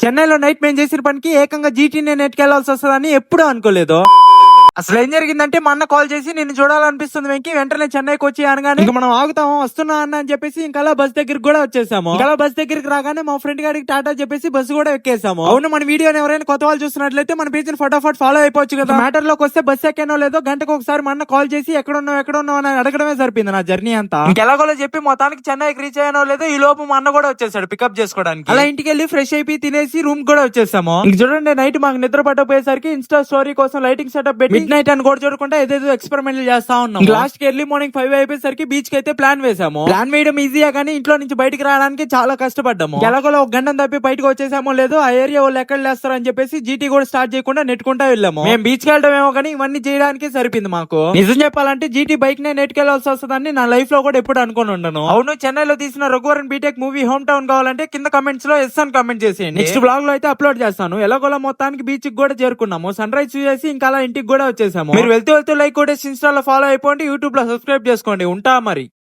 చెన్నైలో నైట్ మేము చేసిన పనికి ఏకంగా జీటీనే నెట్కెళ్లాల్సి వస్తుందని ఎప్పుడూ అనుకోలేదు. అసలు ఏం జరిగిందంటే మా అన్న కాల్ చేసి నిన్ను చూడాలనిపిస్తుంది వెంకీ, వెంటనే చెన్నైకి వచ్చి అనగానే ఇంకా మనం ఆగుతాము వస్తున్నా అన్న అని చెప్పేసి ఇంకా బస్ దగ్గరికి కూడా వచ్చేసాము. ఇంకా బస్ దగ్గరికి రాగానే మా ఫ్రెండ్ గారికి టాటా చెప్పేసి బస్సు కూడా ఎక్కేసాము. అవును, మన వీడియోని ఎవరైనా కొత్త వాళ్ళు చూస్తున్నట్లయితే మన పేజ్ ని ఫటాఫట్ ఫాలో అయిపోవచ్చు కదా. మ్యాటర్ లోకి వస్తే బస్ ఎక్కానో లేదో గంటకు ఒకసారి మా అన్న కాల్ చేసి ఎక్కడున్నావు అని అడగడమే సరిపోయింది నా జర్నీ అంతా. ఇంకెలాగోలో చెప్పి మొత్తానికి చెన్నైకి రీచ్ అయ్యానో లేదో ఈ లోపు మా అన్న కూడా వచ్చేసాడు పికప్ చేసుకోవడానికి. అలా ఇంటికి వెళ్ళి ఫ్రెష్ అయిపోయి తినేసి రూమ్ కూడా వచ్చేసాము. ఇంక చూడండి, నైట్ మాకు నిద్ర పట్టపోయేసరికి ఇన్స్టా స్టోరీ కోసం లైటింగ్ సెటప్ పెట్టి మిడ్ నైట్ అని కూడా చూడకుండా ఏదేదో ఎక్స్పెరిమెంట్లు చేస్తా ఉన్నాం. లాస్ట్ కి ఎర్లీ మార్నింగ్ 5 అయిపోయేసరికి బీచ్ కి అయితే ప్లాన్ వేసాము. ప్లాన్ వేయడం ఈజీయా కానీ ఇంట్లో నుంచి బయటకు రావడానికి చాలా కష్టపడ్డాము. ఎలాగోలో ఒక గంటం తప్పి బయటకు వచ్చేసామో లేదో ఆ ఏరియా వాళ్ళు ఎక్కడ లేస్తారు అని చెప్పేసి జీటీ కూడా స్టార్ట్ చేయకుండా నెట్టుకుంటా వెళ్ళాము. మేము బీచ్ కి వెళ్ళడం ఏమో కానీ ఇవన్నీ చేయడానికి సరిపోయింది మాకు. నిజం చెప్పాలంటే జీటీ బైక్ నే నెట్టుకెళ్లాల్సి వస్తుందని నా లైఫ్ లో కూడా ఎప్పుడు అనుకుని ఉండను. అవును, చెన్నైలో తీసిన Raghuvaran BTech movie hometown కావాలంటే కింద కమెంట్స్ లో ఎస్ అని కమెంట్ చేసేయండి. నెక్స్ట్ బ్లాగ్ లో అయితే అప్లోడ్ చేస్తాను. ఎలాగోలా మొత్తానికి బీచ్ కి కూడా చేరుకున్నాము. సన్ రైజ్ చూసేసి ఇంకా అలా ఇంటికి కూడా వచ్చేసాము. మీరు వెళ్తూ లైక్ కొట్టేసి ఇన్స్టాలో ఫాలో అయిపోండి, యూట్యూబ్ లో సబ్స్క్రైబ్ చేసుకోండి. ఉంటా మరి.